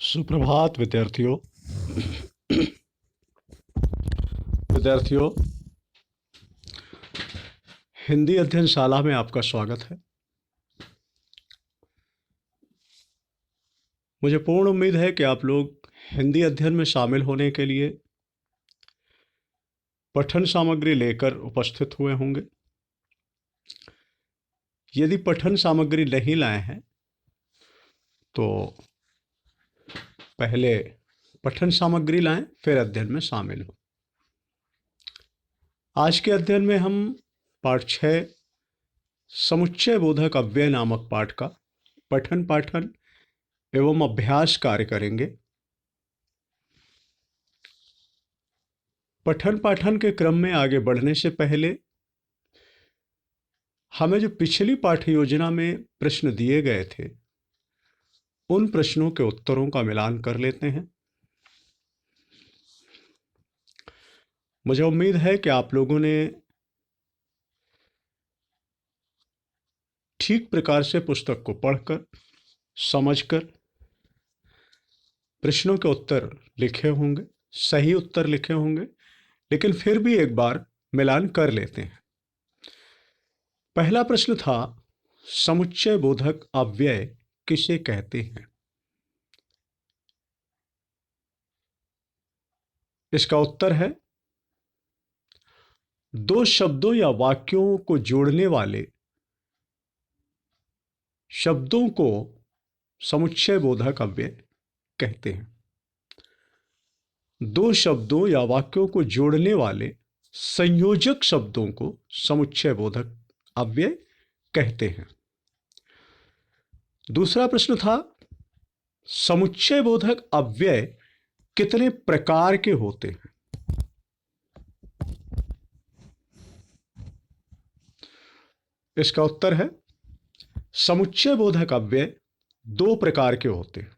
सुप्रभात विद्यार्थियों। विद्यार्थियों, हिंदी अध्ययनशाला में आपका स्वागत है। मुझे पूर्ण उम्मीद है कि आप लोग हिंदी अध्ययन में शामिल होने के लिए पठन सामग्री लेकर उपस्थित हुए होंगे। यदि पठन सामग्री नहीं लाए हैं तो पहले पठन सामग्री लाएं, फिर अध्ययन में शामिल हो। आज के अध्ययन में हम पाठ 6 समुच्चय बोधक अव्यय नामक पाठ का पठन पाठन एवं अभ्यास कार्य करेंगे। पठन पाठन के क्रम में आगे बढ़ने से पहले हमें जो पिछली पाठ्य योजना में प्रश्न दिए गए थे, उन प्रश्नों के उत्तरों का मिलान कर लेते हैं। मुझे उम्मीद है कि आप लोगों ने ठीक प्रकार से पुस्तक को पढ़कर, समझकर प्रश्नों के उत्तर लिखे होंगे, सही उत्तर लिखे होंगे, लेकिन फिर भी एक बार मिलान कर लेते हैं। पहला प्रश्न था, समुच्चय बोधक अव्यय किसे कहते हैं? इसका उत्तर है, दो शब्दों या वाक्यों को जोड़ने वाले शब्दों को समुच्चय बोधक अव्यय कहते हैं। दो शब्दों या वाक्यों को जोड़ने वाले संयोजक शब्दों को समुच्चय बोधक अव्यय कहते हैं। दूसरा प्रश्न था, समुच्चय बोधक अव्यय कितने प्रकार के होते हैं? इसका उत्तर है, समुच्चय बोधक अव्यय दो प्रकार के होते हैं।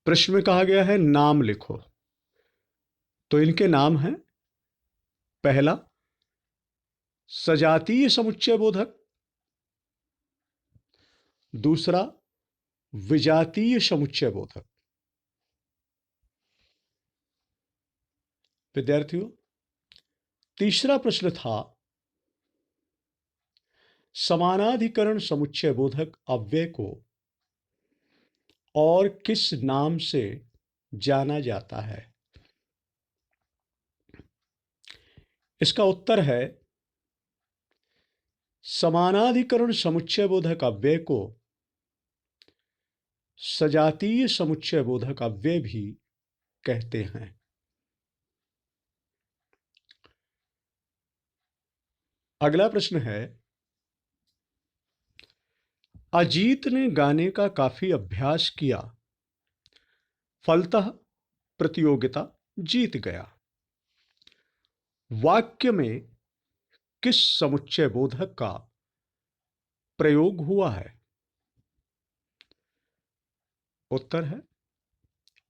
प्रश्न में कहा गया है नाम लिखो, तो इनके नाम हैं, पहला सजातीय समुच्चय बोधक, दूसरा विजातीय समुच्चय बोधक। विद्यार्थियों, तीसरा प्रश्न था, समानाधिकरण समुच्चय बोधक अव्यय को और किस नाम से जाना जाता है? इसका उत्तर है, समानाधिकरण समुच्चय बोधक अव्यय को सजातीय समुच्चय बोधक अव्यय भी कहते हैं। अगला प्रश्न है, अजीत ने गाने का काफी अभ्यास किया, फलतः प्रतियोगिता जीत गया। वाक्य में किस समुच्चय बोधक का प्रयोग हुआ है? उत्तर है,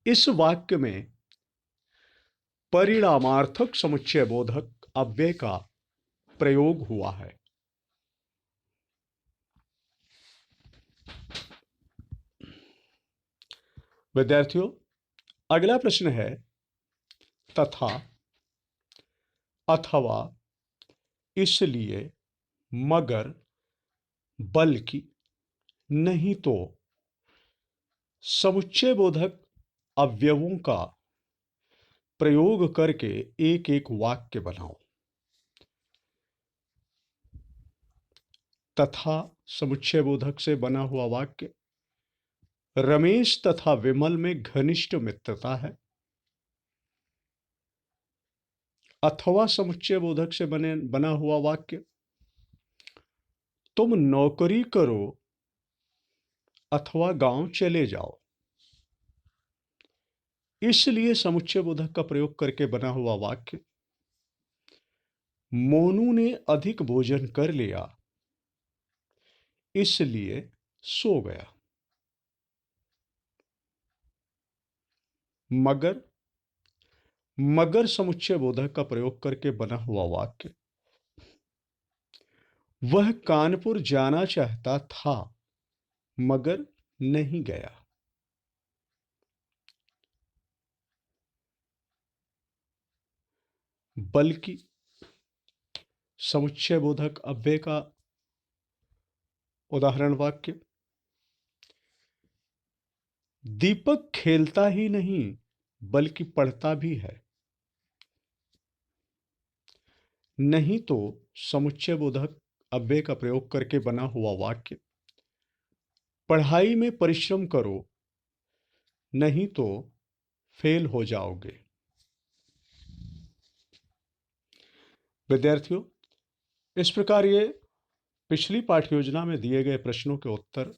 इस वाक्य में परिणामार्थक समुच्चय बोधक अव्यय का प्रयोग हुआ है। विद्यार्थियों, अगला प्रश्न है, तथा, अथवा, इसलिए, मगर, बल्कि, नहीं तो समुच्चय बोधक अवयवों का प्रयोग करके एक एक वाक्य बनाओ। तथा समुच्चय बोधक से बना हुआ वाक्य, रमेश तथा विमल में घनिष्ठ मित्रता है। अथवा समुच्चय बोधक से बना हुआ वाक्य, तुम नौकरी करो अथवा गांव चले जाओ। इसलिए समुच्चय बोधक का प्रयोग करके बना हुआ वाक्य, मोनू ने अधिक भोजन कर लिया इसलिए सो गया। मगर, मगर समुच्चय बोधक का प्रयोग करके बना हुआ वाक्य, वह कानपुर जाना चाहता था मगर नहीं गया। बल्कि समुच्चय बोधक अव्यय का उदाहरण वाक्य, दीपक खेलता ही नहीं बल्कि पढ़ता भी है। नहीं तो समुच्चय बोधक अव्यय का प्रयोग करके बना हुआ वाक्य, पढ़ाई में परिश्रम करो नहीं तो फेल हो जाओगे। विद्यार्थियों, इस प्रकार ये पिछली पाठ योजना में दिए गए प्रश्नों के उत्तर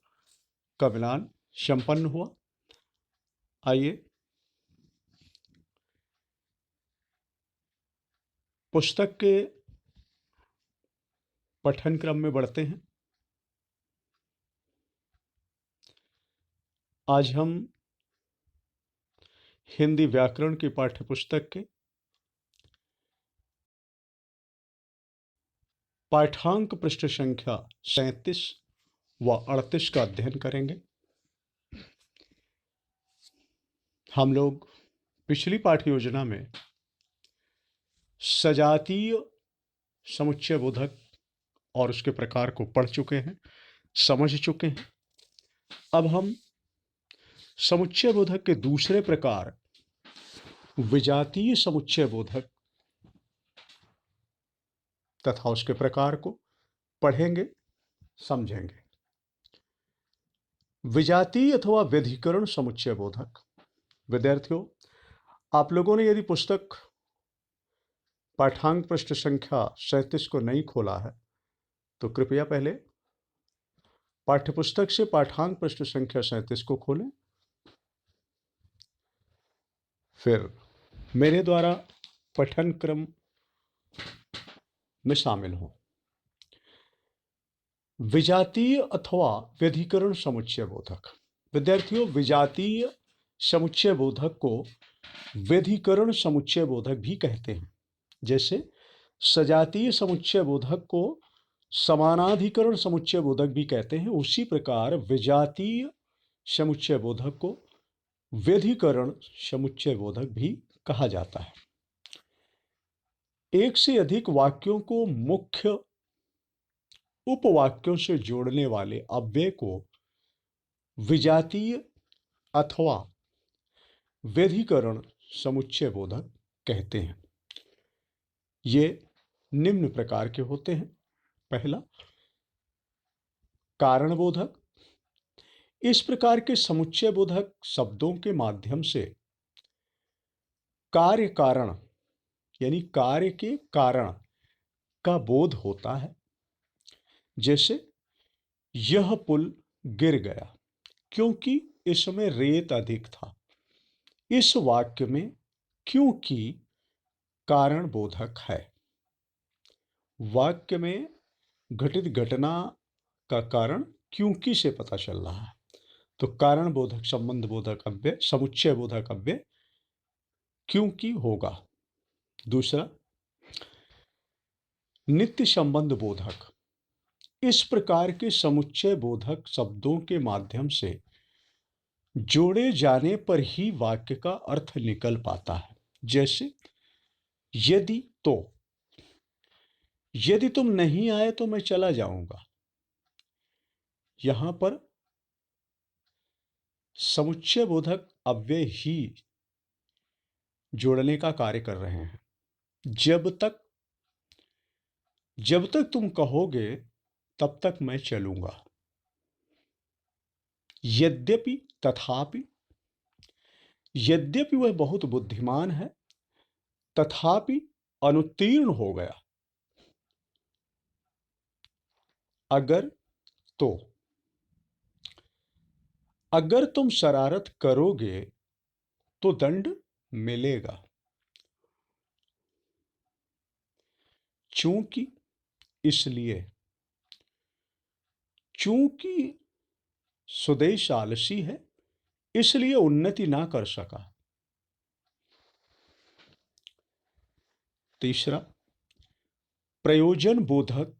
का मिलान संपन्न हुआ। आइए पुस्तक के पठन क्रम में बढ़ते हैं। आज हम हिंदी व्याकरण की पाठ्यपुस्तक के पाठांक पृष्ठ संख्या 37 व 38 का अध्ययन करेंगे। हम लोग पिछली पाठ योजना में सजातीय समुच्चय बोधक और उसके प्रकार को पढ़ चुके हैं, समझ चुके हैं। अब हम समुच्चय बोधक के दूसरे प्रकार विजातीय समुच्चय बोधक तथा उसके प्रकार को पढ़ेंगे, समझेंगे। विजातीय अथवा व्यधिकरण समुच्चय बोधक। विद्यार्थियों, आप लोगों ने यदि पुस्तक पाठांक पृष्ठ संख्या 37 को नहीं खोला है तो कृपया पहले पाठ्यपुस्तक से पाठांक पृष्ठ संख्या 37 को खोलें, फिर मेरे द्वारा पठन क्रम में शामिल हो। विजातीय अथवा व्यधिकरण समुच्चय बोधक। विद्यार्थियों, विजातीय समुच्चय बोधक को व्यधिकरण समुच्चय बोधक भी कहते हैं। जैसे सजातीय समुच्चय बोधक को समानाधिकरण समुच्चय बोधक भी कहते हैं, उसी प्रकार विजातीय समुच्चय बोधक को व्यधिकरण समुच्चय बोधक भी कहा जाता है। एक से अधिक वाक्यों को मुख्य उपवाक्यों से जोड़ने वाले अव्यय को विजातीय अथवा व्यधिकरण समुच्चय बोधक कहते हैं। ये निम्न प्रकार के होते हैं। पहला, कारण बोधक। इस प्रकार के समुच्चय बोधक शब्दों के माध्यम से कार्य कारण यानी कार्य के कारण का बोध होता है। जैसे यह पुल गिर गया क्योंकि इसमें रेत अधिक था। इस वाक्य में क्योंकि कारण बोधक है। वाक्य में घटित घटना का कारण क्योंकि से पता चल रहा है, तो कारण बोधक संबंध बोधक अव्यय समुच्चय बोधक अव्यय क्योंकि होगा। दूसरा, नित्य संबंध बोधक। इस प्रकार के समुच्चय बोधक शब्दों के माध्यम से जोड़े जाने पर ही वाक्य का अर्थ निकल पाता है। जैसे यदि तो, यदि तुम नहीं आए तो मैं चला जाऊंगा। यहां पर समुच्चय बोधक अव्यय ही जोड़ने का कार्य कर रहे हैं। जब तक तुम कहोगे तब तक मैं चलूंगा। यद्यपि, तथापि। यद्यपि वह बहुत बुद्धिमान है, तथापि अनुत्तीर्ण हो गया। अगर तो, अगर तुम शरारत करोगे तो दंड मिलेगा। चूंकि, इसलिए। चूंकि सुदेश आलसी है इसलिए उन्नति ना कर सका। तीसरा, प्रयोजन बोधक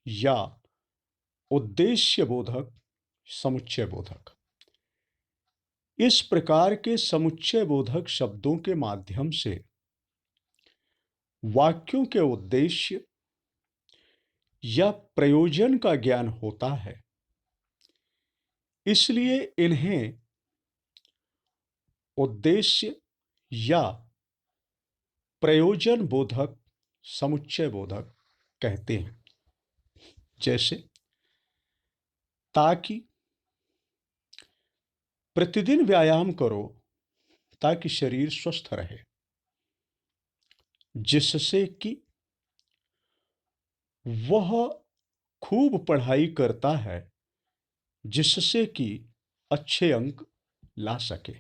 या उद्देश्य बोधक समुच्चय बोधक। इस प्रकार के समुच्चय बोधक शब्दों के माध्यम से वाक्यों के उद्देश्य या प्रयोजन का ज्ञान होता है। इसलिए इन्हें उद्देश्य या प्रयोजन बोधक समुच्चय बोधक कहते हैं। जैसे ताकि प्रतिदिन व्यायाम करो ताकि शरीर स्वस्थ रहे, जिससे कि वह खूब पढ़ाई करता है, जिससे कि अच्छे अंक ला सके।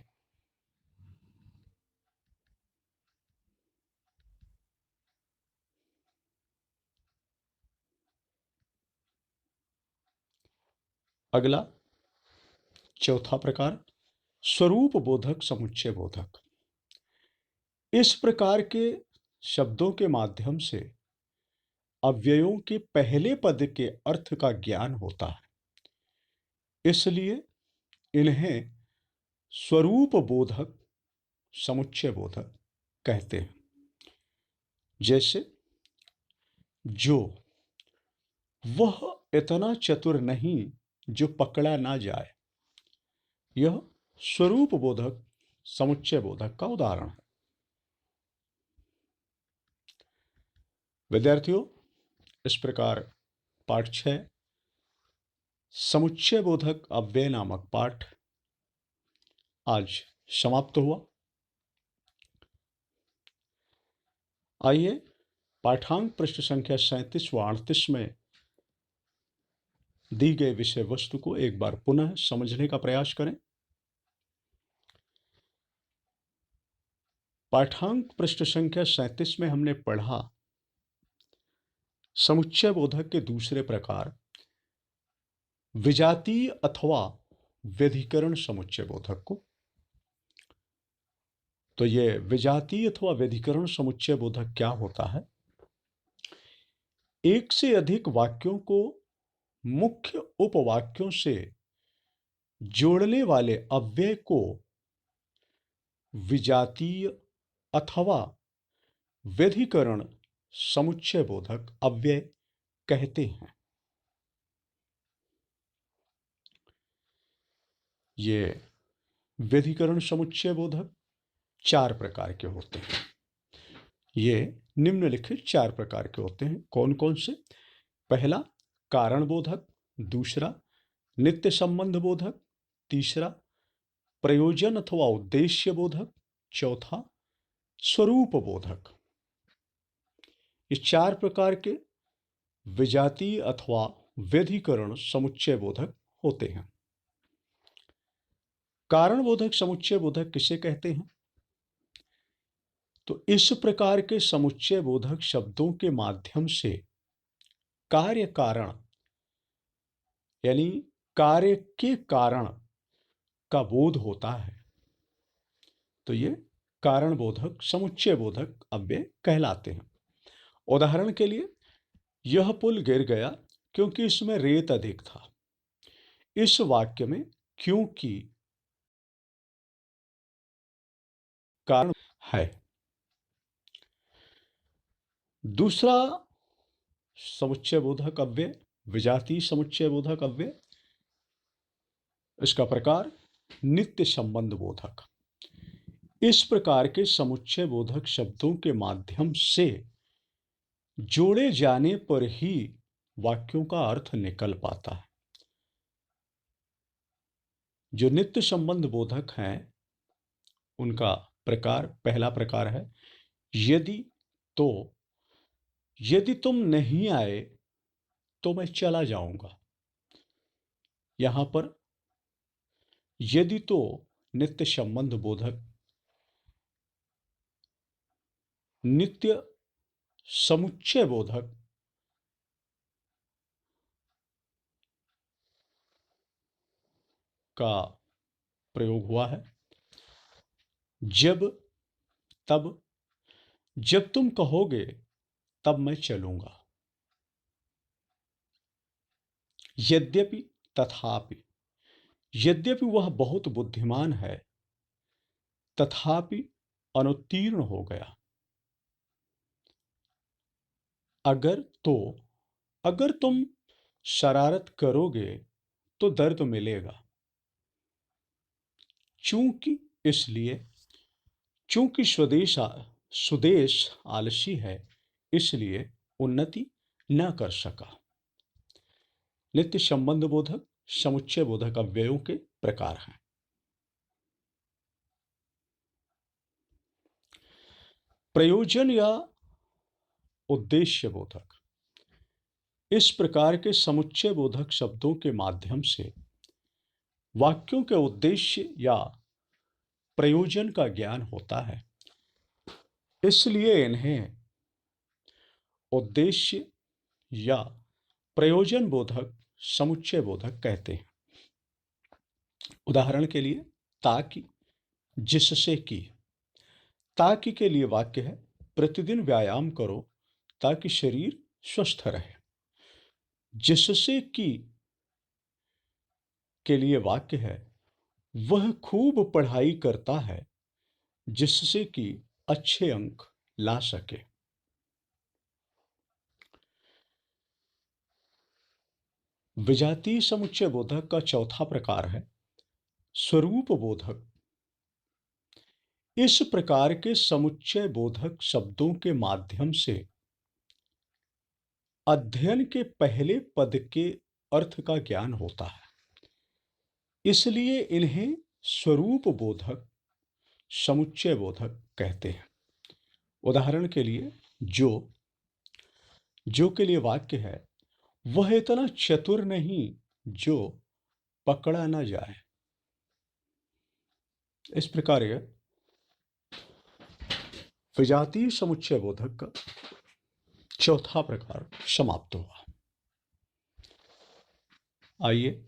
अगला चौथा प्रकार स्वरूप बोधक समुच्चय बोधक। इस प्रकार के शब्दों के माध्यम से अव्ययों के पहले पद के अर्थ का ज्ञान होता है। इसलिए इन्हें स्वरूप बोधक समुच्चय बोधक कहते हैं। जैसे जो, वह इतना चतुर नहीं जो पकड़ा ना जाए, यह स्वरूप बोधक समुच्चय बोधक का उदाहरण है। विद्यार्थियों, इस प्रकार पाठ 6 समुच्चय बोधक अव्यय नामक पाठ आज समाप्त हुआ। आइए पाठांक पृष्ठ संख्या 37 व 38 में दी गई विषय वस्तु को एक बार पुनः समझने का प्रयास करें। पाठांक पृष्ठ संख्या 37 में हमने पढ़ा समुच्चय बोधक के दूसरे प्रकार विजातीय अथवा व्यधिकरण समुच्चय बोधक को। तो ये विजातीय अथवा व्यधिकरण समुच्चय बोधक क्या होता है? एक से अधिक वाक्यों को मुख्य उपवाक्यों से जोड़ने वाले अव्यय को विजातीय अथवा व्यधिकरण समुच्चय बोधक अव्यय कहते हैं। ये व्यधिकरण समुच्चय बोधक 4 प्रकार के होते हैं। ये निम्नलिखित 4 प्रकार के होते हैं। कौन कौन से? पहला कारण बोधक, दूसरा नित्य संबंध बोधक, तीसरा प्रयोजन अथवा उद्देश्य बोधक, चौथा स्वरूप बोधक। इस 4 प्रकार के विजातीय अथवा व्यधिकरण समुच्चय बोधक होते हैं। कारण बोधक समुच्चय बोधक किसे कहते हैं? तो इस प्रकार के समुच्चय बोधक शब्दों के माध्यम से कार्य कारण यानी कार्य के कारण का बोध होता है। तो ये कारण बोधक समुच्चय बोधक अव्यय कहलाते हैं। उदाहरण के लिए, यह पुल गिर गया क्योंकि इसमें रेत अधिक था। इस वाक्य में क्योंकि कारण है। दूसरा समुच्चय बोधक अव्यय विजातीय समुच्चय बोधक अव्यय, इसका प्रकार नित्य संबंध बोधक। इस प्रकार के समुच्चय बोधक शब्दों के माध्यम से जोड़े जाने पर ही वाक्यों का अर्थ निकल पाता है। जो नित्य संबंध बोधक हैं उनका प्रकार, पहला प्रकार है यदि तो, यदि तुम नहीं आए तो मैं चला जाऊंगा। यहां पर यदि तो नित्य संबंध बोधक नित्य समुच्चय बोधक का प्रयोग हुआ है। जब, तब, जब तुम कहोगे तब मैं चलूंगा। यद्यपि, तथापि। यद्यपि वह बहुत बुद्धिमान है तथापि अनुत्तीर्ण हो गया। अगर तुम शरारत करोगे तो दर्द मिलेगा। चूंकि सुदेश आलसी है, इसलिए उन्नति न कर सका। नित्य संबंध बोधक, समुच्चय बोधक अव्ययों के प्रकार हैं। प्रयोजन या उद्देश्य बोधक। इस प्रकार के समुच्चय बोधक शब्दों के माध्यम से वाक्यों के उद्देश्य या प्रयोजन का ज्ञान होता है, इसलिए इन्हें उद्देश्य या प्रयोजन बोधक, समुच्चय बोधक कहते हैं। उदाहरण के लिए ताकि, जिससे कि। ताकि के लिए वाक्य है प्रतिदिन व्यायाम करो ताकि शरीर स्वस्थ रहे। जिससे कि के लिए वाक्य है वह खूब पढ़ाई करता है जिससे कि अच्छे अंक ला सके। विजातीय समुच्चय बोधक का चौथा प्रकार है स्वरूप बोधक। इस प्रकार के समुच्चय बोधक शब्दों के माध्यम से अध्ययन के पहले पद के अर्थ का ज्ञान होता है, इसलिए इन्हें स्वरूप बोधक, समुच्चय बोधक कहते हैं। उदाहरण के लिए जो के लिए वाक्य है वह इतना चतुर नहीं जो पकड़ा न जाए। इस प्रकार यह विजातीय समुच्चय बोधक का चौथा प्रकार समाप्त हुआ। आइए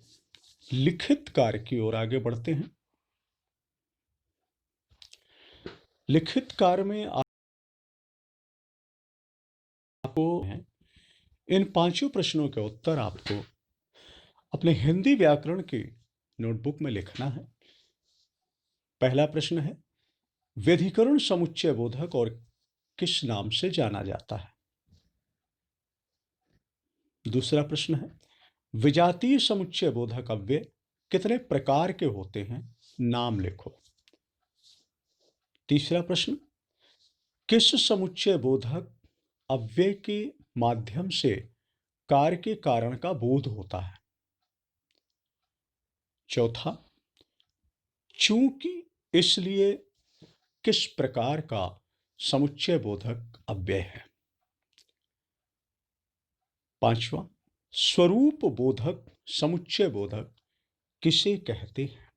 लिखित कार्य की ओर आगे बढ़ते हैं। लिखित कार्य में आपको इन पांचों प्रश्नों के उत्तर आपको अपने हिंदी व्याकरण की नोटबुक में लिखना है। पहला प्रश्न है व्यधिकरण समुच्चय बोधक और किस नाम से जाना जाता है। दूसरा प्रश्न है विजातीय समुच्चय बोधक अव्यय कितने प्रकार के होते हैं, नाम लिखो। तीसरा प्रश्न किस समुच्चय बोधक अव्यय के माध्यम से कार्य के कारण का बोध होता है। चौथा चूंकि, इसलिए किस प्रकार का समुच्चय बोधक अव्यय है। पांचवा स्वरूप बोधक, समुच्चय बोधक किसे कहते हैं।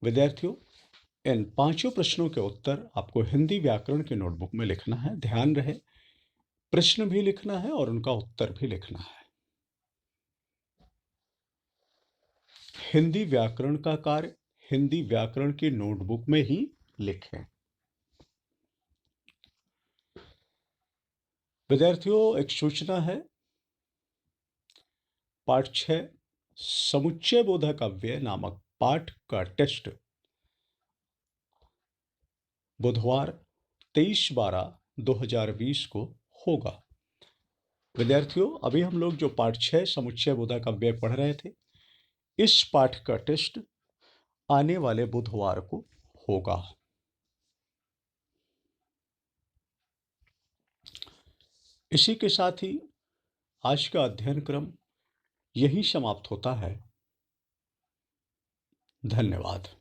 विद्यार्थियों, इन पांचों प्रश्नों के उत्तर आपको हिंदी व्याकरण की नोटबुक में लिखना है। ध्यान रहे प्रश्न भी लिखना है और उनका उत्तर भी लिखना है। हिंदी व्याकरण का कार्य हिंदी व्याकरण की नोटबुक में ही लिखें। विद्यार्थियों, एक सूचना है, पाठ 6 समुच्चय बोधक अव्यय नामक पाठ का टेस्ट बुधवार 23/12/2020 को होगा। विद्यार्थियों, अभी हम लोग जो पाठ 6 समुच्चय बोधक अव्यय पढ़ रहे थे, इस पाठ का टेस्ट आने वाले बुधवार को होगा। इसी के साथ ही आज का अध्ययन क्रम यही समाप्त होता है। धन्यवाद।